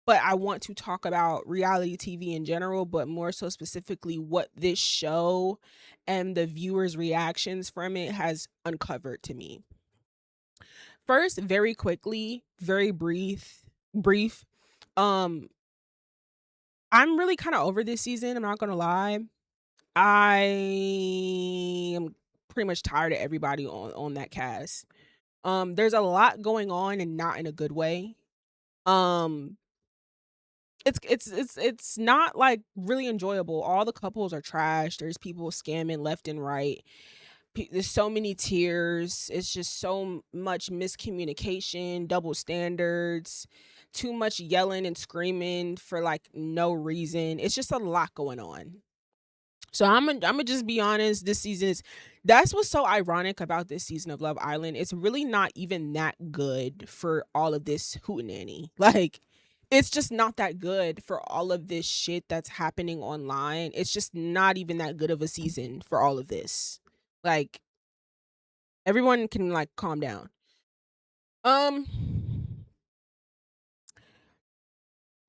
but I want to talk about reality TV in general, but more so specifically what this show and the viewers' reactions from it has uncovered to me. First, very quickly, very brief. Um, I'm really kind of over this season. I'm not gonna lie. I am pretty much tired of everybody on that cast. There's a lot going on and not in a good way. Um, it's not like really enjoyable. All the couples are trash. There's people scamming left and right. There's so many tears. It's just so much miscommunication, double standards, too much yelling and screaming for like no reason. It's just a lot going on. So I'm gonna just be honest. This season is that's what's so ironic about this season of Love Island. It's really not even that good for all of this hootenanny. Like, it's just not that good for all of this shit that's happening online. It's just not even that good of a season for all of this. Like, everyone can like calm down. Um,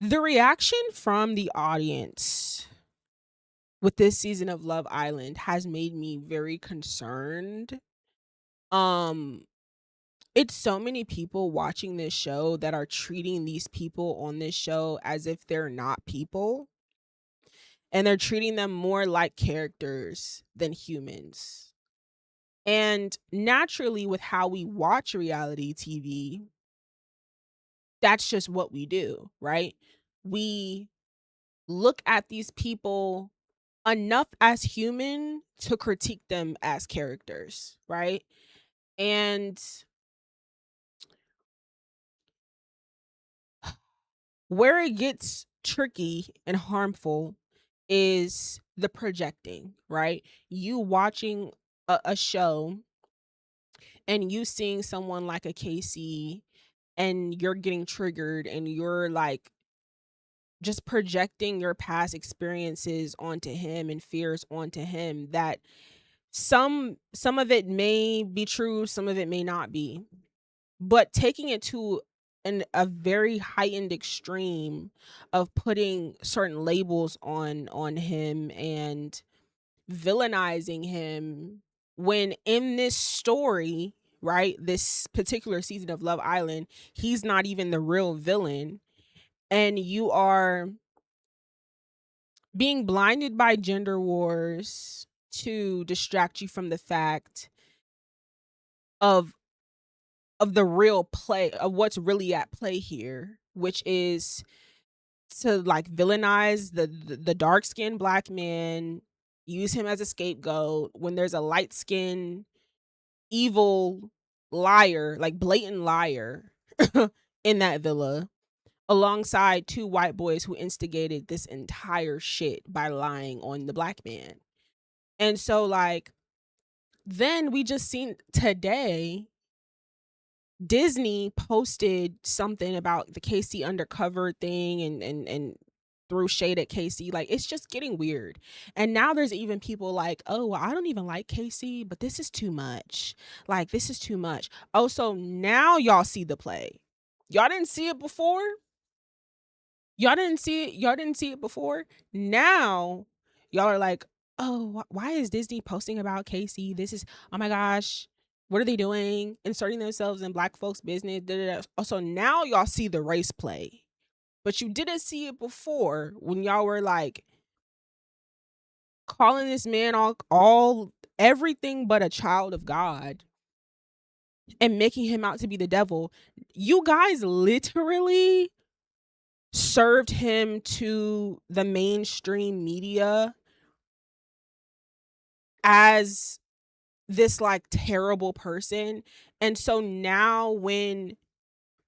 the reaction from the audience with this season of Love Island has made me very concerned. Um, it's so many people watching this show that are treating these people on this show as if they're not people, and they're treating them more like characters than humans. And naturally, with how we watch reality TV, that's just what we do, right? We look at these people enough as human to critique them as characters, right? And where it gets tricky and harmful is the projecting, right? You watching a show and you seeing someone like a Casey and you're getting triggered and you're like just projecting your past experiences onto him and fears onto him that some of it may be true, some of it may not be. But taking it to a very heightened extreme of putting certain labels on him and villainizing him when in this story, right, this particular season of Love Island, he's not even the real villain, and you are being blinded by gender wars to distract you from the fact of the real play of what's really at play here, which is to like villainize the dark skinned black man, use him as a scapegoat when there's a light skinned evil liar, like blatant liar in that villa, alongside two white boys who instigated this entire shit by lying on the black man. And so like then we just seen today Disney posted something about the Casey undercover thing and threw shade at Casey. Like, it's just getting weird. And now there's even people like, oh, well, I don't even like Casey, but this is too much. Like, this is too much. Oh, so now y'all see the play. Y'all didn't see it before? Y'all didn't see it before? Now y'all are like, "Oh, why is Disney posting about Casey? This is oh my gosh, what are they doing? Inserting themselves in black folks' business." Da, da, da. Also, now y'all see the race play, but you didn't see it before when y'all were like calling this man all everything but a child of God and making him out to be the devil. You guys literally served him to the mainstream media as this like terrible person. And so now when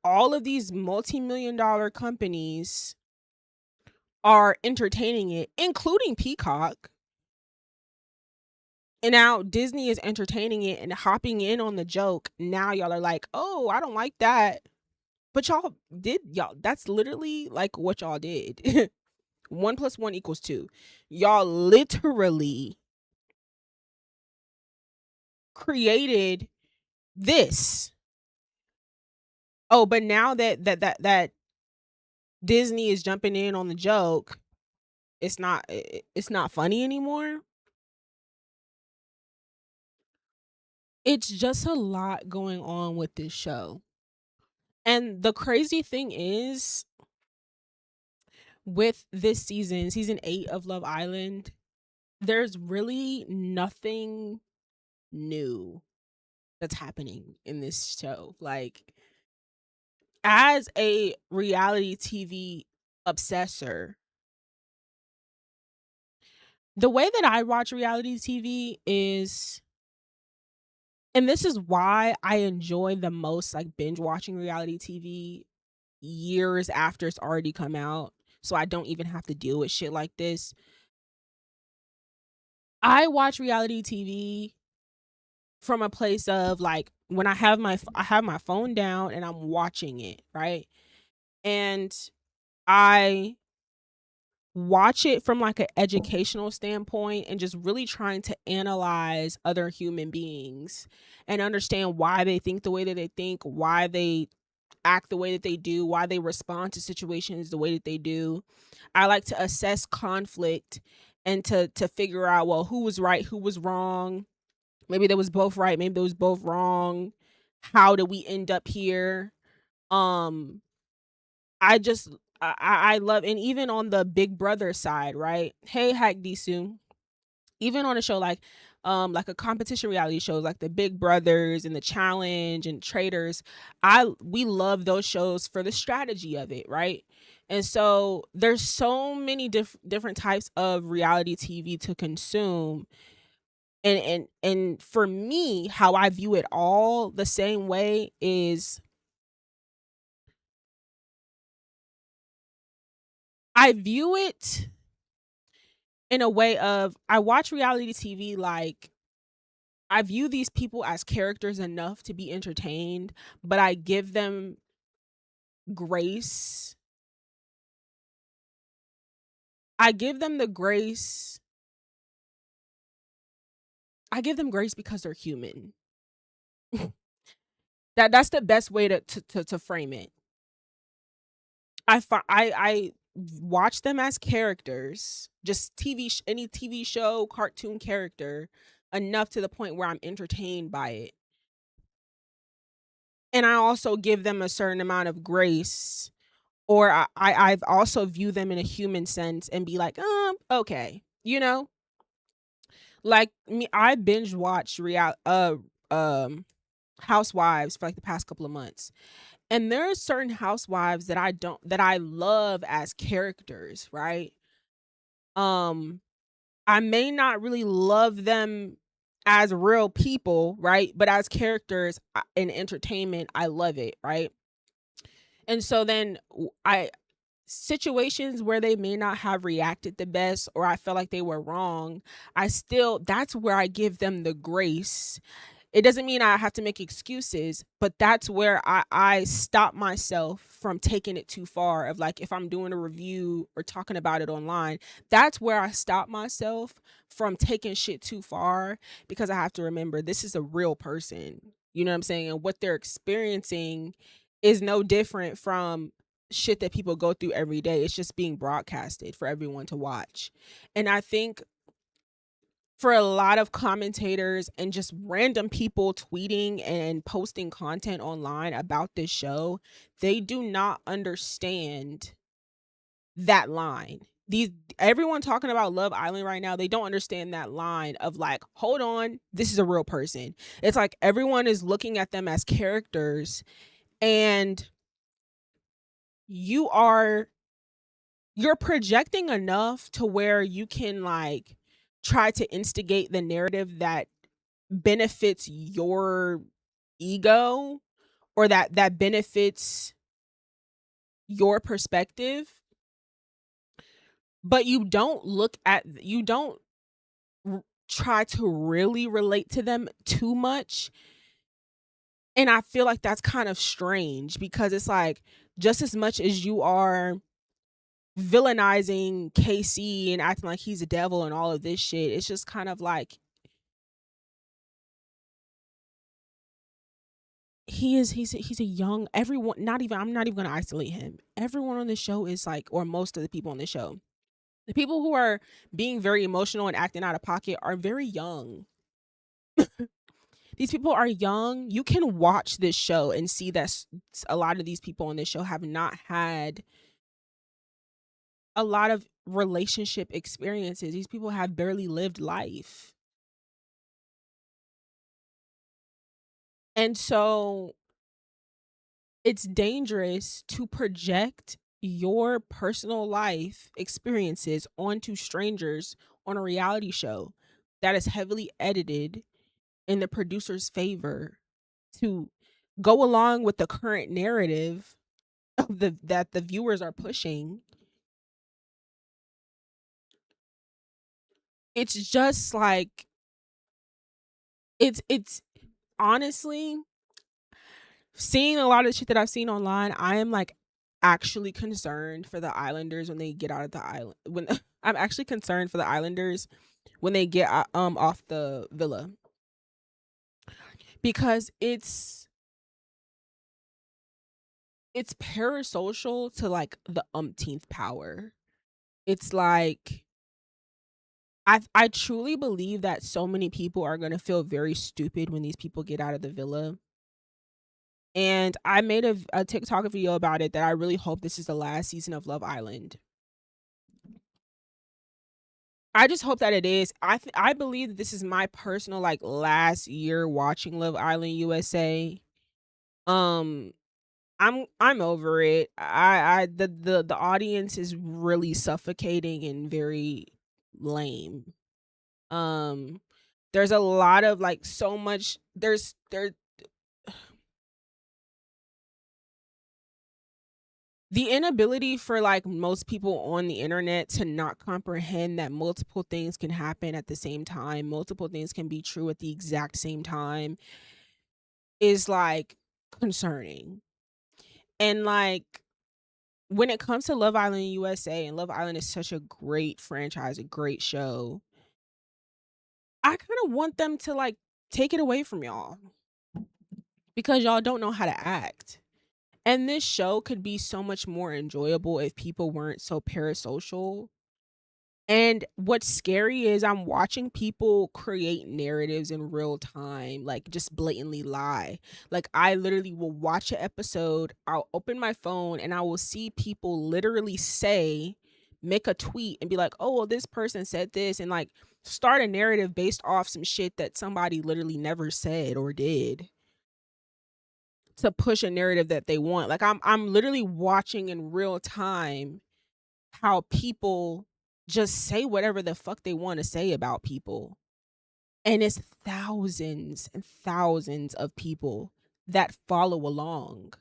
all of these multi-million dollar companies are entertaining it, including Peacock, and now Disney is entertaining it and hopping in on the joke, now y'all are like, "Oh, I don't like that." But y'all that's literally like what y'all did. 1 plus 1 equals 2. Y'all literally created this. Oh, but now that Disney is jumping in on the joke, it's not funny anymore. It's just a lot going on with this show. And the crazy thing is, with this season, season 8 of Love Island, there's really nothing new that's happening in this show. Like, as a reality TV obsessor, the way that I watch reality TV is, and this is why I enjoy the most like binge watching reality TV years after it's already come out, so I don't even have to deal with shit like this. I watch reality TV from a place of like when I have my phone down and I'm watching it, right? And I watch it from like an educational standpoint and just really trying to analyze other human beings and understand why they think the way that they think, why they act the way that they do, why they respond to situations the way that they do. I like to assess conflict and to figure out, well, who was right, who was wrong. Maybe they was both right, maybe they was both wrong. How did we end up here? Um I just I love, and even on the Big Brother side, right? Hey, Hack Disu. Even on a show like a competition reality shows like the Big Brothers and the Challenge and Traders, I we love those shows for the strategy of it, right? And so there's so many different types of reality TV to consume. And for me, how I view it all the same way is, I view it in a way of, I watch reality TV like I view these people as characters enough to be entertained, but I give them grace. I give them the grace. I give them grace because they're human. That's the best way to frame it. I watch them as characters, just any TV show, cartoon character, enough to the point where I'm entertained by it. And I also give them a certain amount of grace, or I've also view them in a human sense and be like, okay, like me, I binge watched um Housewives for like the past couple of months, and there are certain housewives that I love as characters, right? Um, I may not really love them as real people, right? But as characters in entertainment, I love it, right? And so then I situations where they may not have reacted the best or I felt like they were wrong, that's where I give them the grace. It doesn't mean I have to make excuses, but that's where I stop myself from taking it too far. Of like, if I'm doing a review or talking about it online, that's where I stop myself from taking shit too far, because I have to remember this is a real person. You know what I'm saying? And what they're experiencing is no different from shit that people go through every day. It's just being broadcasted for everyone to watch. And I think for a lot of commentators and just random people tweeting and posting content online about this show, they do not understand that line. These Everyone talking about Love Island right now, they don't understand that line of like, hold on, this is a real person. It's like everyone is looking at them as characters, and you are you're projecting enough to where you can like try to instigate the narrative that benefits your ego, or that benefits your perspective, but you don't try to really relate to them too much. And I feel like that's kind of strange, because it's like, just as much as you are villainizing KC and acting like he's a devil and all of this shit, it's just kind of like he's a young everyone not even I'm not even gonna isolate him. Everyone on the show is like, or most of the people on the show, the people who are being very emotional and acting out of pocket are very young. These people are young. You can watch this show and see that a lot of these people on this show have not had a lot of relationship experiences. These people have barely lived life. And so it's dangerous to project your personal life experiences onto strangers on a reality show that is heavily edited in the producer's favor to go along with the current narrative of the that the viewers are pushing. It's just like it's honestly seeing a lot of shit that I've seen online, I am like actually concerned for the islanders when they get out of the island. When I'm actually concerned for the islanders when they get off the villa, because it's parasocial to like the umpteenth power. It's like I truly believe that so many people are gonna feel very stupid when these people get out of the villa. And I made a TikTok video about it that I really hope this is the last season of Love Island. I just hope that it is. I believe that this is my personal like last year watching Love Island USA. Um I'm over it. The audience is really suffocating and very lame. Um there's a lot of like so much there the inability for like most people on the internet to not comprehend that multiple things can happen at the same time, multiple things can be true at the exact same time is like concerning. And like when it comes to Love Island USA, and Love Island is such a great franchise, a great show, I kind of want them to like take it away from y'all because y'all don't know how to act. And this show could be so much more enjoyable if people weren't so parasocial. And what's scary is I'm watching people create narratives in real time, like just blatantly lie. Like I literally will watch an episode, I'll open my phone and I will see people literally make a tweet and be like, "Oh, well, this person said this," and like start a narrative based off some shit that somebody literally never said or did to push a narrative that they want. Like I'm literally watching in real time how people just say whatever the fuck they want to say about people. And it's thousands and thousands of people that follow along.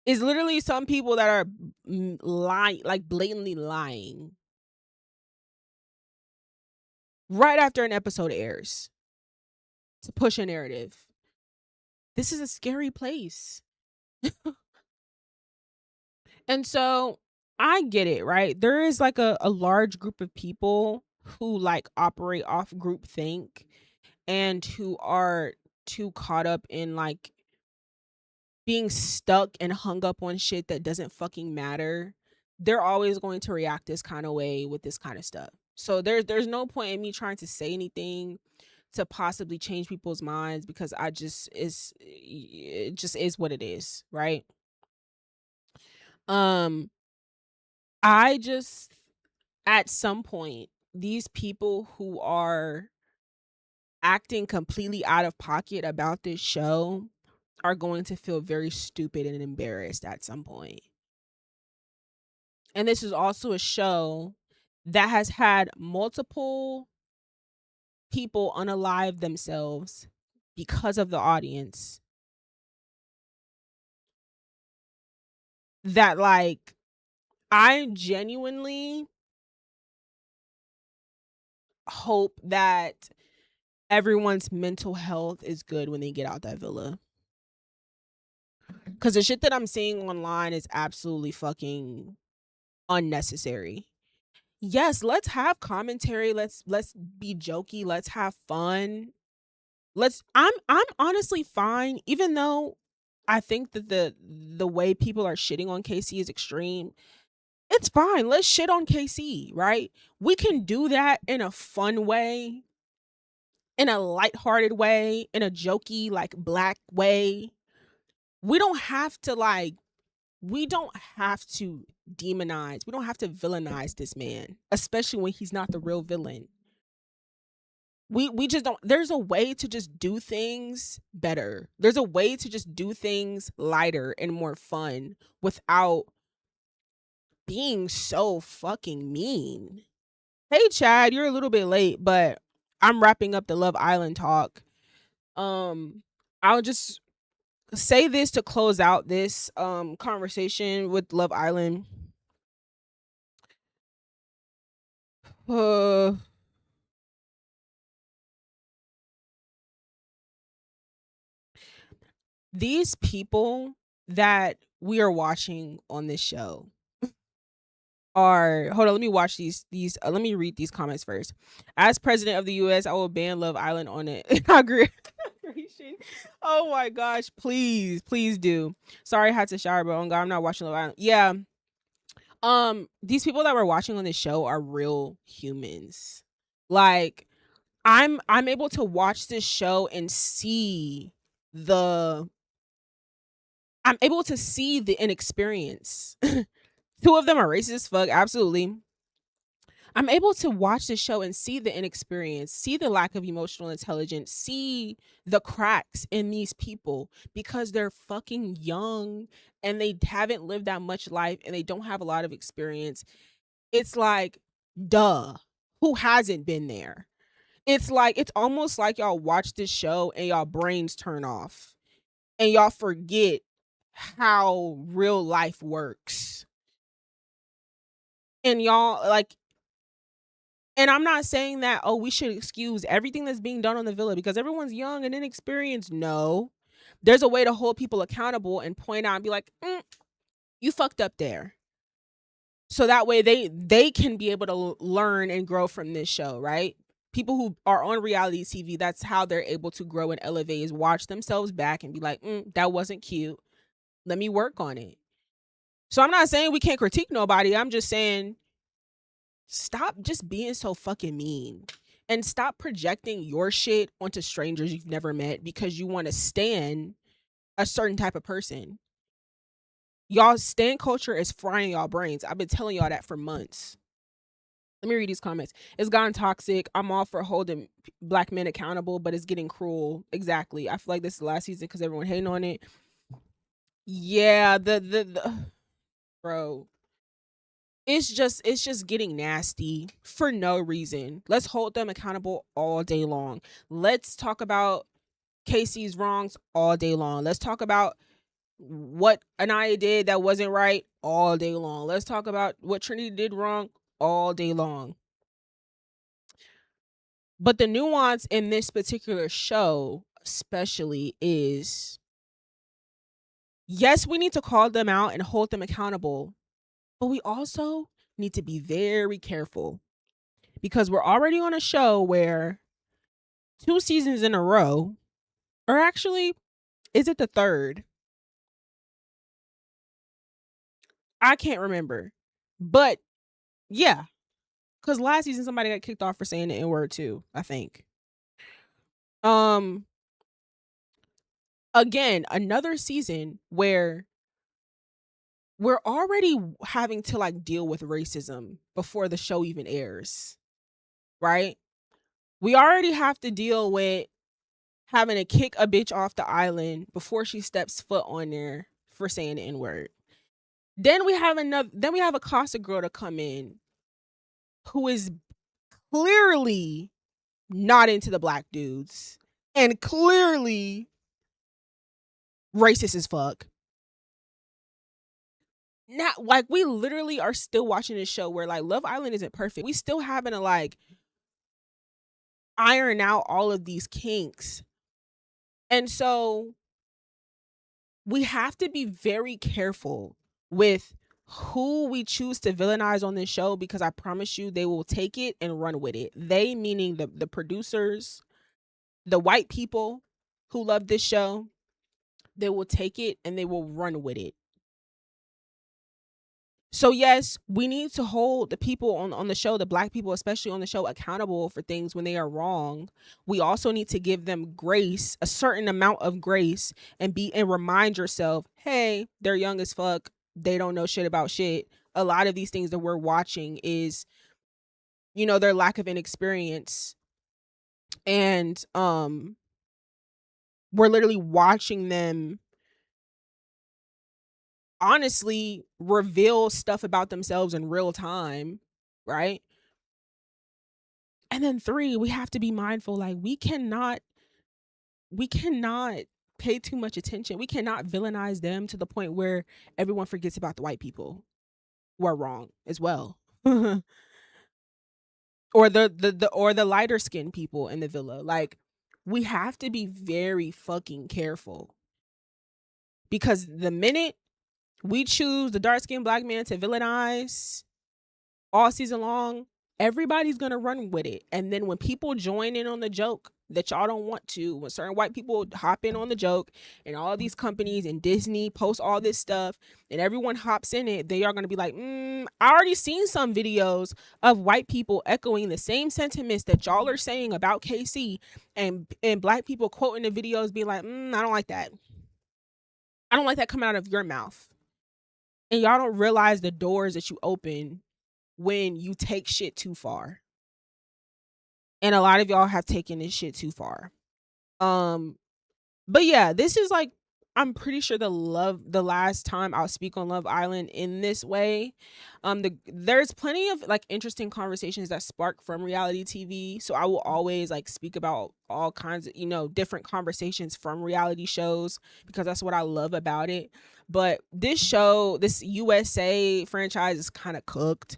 It's literally some people that are lying, like blatantly lying right after an episode airs to push a narrative. This is a scary place. And so I get it, right? There is like a large group of people who like operate off group think and who are too caught up in like being stuck and hung up on shit that doesn't fucking matter. They're always going to react this kind of way with this kind of stuff. So there's no point in me trying to say anything to possibly change people's minds because it just is what it is, right? Um I just at some point these people who are acting completely out of pocket about this show are going to feel very stupid and embarrassed at some point. And this is also a show that has had multiple people unalive themselves because of the audience. That like I genuinely hope that everyone's mental health is good when they get out that villa. Cause the shit that I'm seeing online is absolutely fucking unnecessary. Yes, let's have commentary. Let's be jokey. Let's have fun. I'm honestly fine, even though I think that the way people are shitting on KC is extreme. It's fine. Let's shit on KC, right? We can do that in a fun way, in a lighthearted way, in a jokey, like black way. We don't have to like we don't have to demonize. We don't have to villainize this man, especially when he's not the real villain. We just don't. There's a way to just do things better. There's a way to just do things lighter and more fun without being so fucking mean. Hey Chad, you're a little bit late, but I'm wrapping up the Love Island talk. Um I'll just say this to close out this conversation with Love Island. Uh, these people that we are watching on this show are, hold on, let me watch these let me read these comments first. As president of the US, I will ban Love Island on it. Inauguration. Oh my gosh, please do. Sorry I had to shower, but oh god, I'm not watching Love Island. Yeah. These people that we're watching on this show are real humans. Like, I'm able to watch this show and see the I'm able to see the inexperience. Two of them are racist as fuck, absolutely. I'm able to watch the show and see the inexperience, see the lack of emotional intelligence, see the cracks in these people because they're fucking young and they haven't lived that much life and they don't have a lot of experience. It's like, duh, who hasn't been there? It's like, it's almost like y'all watch this show and y'all brains turn off and y'all forget how real life works. And y'all like, and I'm not saying that, oh, we should excuse everything that's being done on the villa because everyone's young and inexperienced. No. There's a way to hold people accountable and point out and be like, you fucked up there. So that way they can be able to learn and grow from this show, right? People who are on reality TV, that's how they're able to grow and elevate, is watch themselves back and be like, that wasn't cute. Let me work on it. So I'm not saying we can't critique nobody. I'm just saying, stop just being so fucking mean and stop projecting your shit onto strangers you've never met because you want to stand a certain type of person. Y'all stand culture is frying y'all brains. I've been telling y'all that for months. Let me read these comments. It's gotten toxic. I'm all for holding black men accountable, but it's getting cruel. Exactly. I feel like this is the last season because everyone hating on it. Yeah, the bro. It's just getting nasty for no reason. Let's hold them accountable all day long. Let's talk about Casey's wrongs all day long. Let's talk about what Anaya did that wasn't right all day long. Let's talk about what Trinity did wrong all day long. But the nuance in this particular show, especially, is yes, we need to call them out and hold them accountable, but we also need to be very careful because we're already on a show where 2 seasons in a row, or actually, is it the third? I can't remember. But yeah, because last season somebody got kicked off for saying the N word too, I think. Um, again, another season where we're already having to like deal with racism before the show even airs, right? We already have to deal with having to kick a bitch off the island before she steps foot on there for saying the N-word. Then we have a Casa girl to come in who is clearly not into the black dudes and clearly racist as fuck. Not like, we literally are still watching this show where like Love Island isn't perfect. We still having to like iron out all of these kinks. And so we have to be very careful with who we choose to villainize on this show because I promise you they will take it and run with it. They, meaning the producers, the white people who love this show, they will take it and they will run with it. So yes, we need to hold the people on the show, the black people especially on the show, accountable for things when they are wrong. We also need to give them grace, a certain amount of grace, and remind yourself, hey, they're young as fuck. They don't know shit about shit. A lot of these things that we're watching is, their lack of inexperience. And we're literally watching them honestly reveal stuff about themselves in real time, right? And then 3, we have to be mindful, like, we cannot pay too much attention. We cannot villainize them to the point where everyone forgets about the white people who are wrong as well. Or the lighter skinned people in the villa. Like, we have to be very fucking careful, because the minute we choose the dark skinned black man to villainize all season long, everybody's gonna run with it. And then when people join in on the joke that y'all don't want to, when certain white people hop in on the joke, and all these companies and Disney post all this stuff, and everyone hops in it, they are gonna be like, I already seen some videos of white people echoing the same sentiments that y'all are saying about KC, and black people quoting the videos being like, I don't like that. I don't like that coming out of your mouth. And y'all don't realize the doors that you open when you take shit too far. And a lot of y'all have taken this shit too far. But yeah, this is like, I'm pretty sure the last time I'll speak on Love Island in this way. There's plenty of like interesting conversations that spark from reality TV. So I will always like speak about all kinds of, different conversations from reality shows, because that's what I love about it. But this show, this USA franchise, is kind of cooked.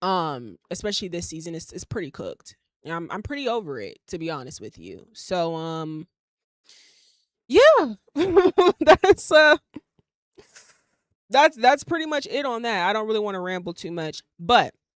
Especially this season, is pretty cooked. I'm pretty over it, to be honest with you. So yeah. that's that's pretty much it on that. I don't really want to ramble too much, but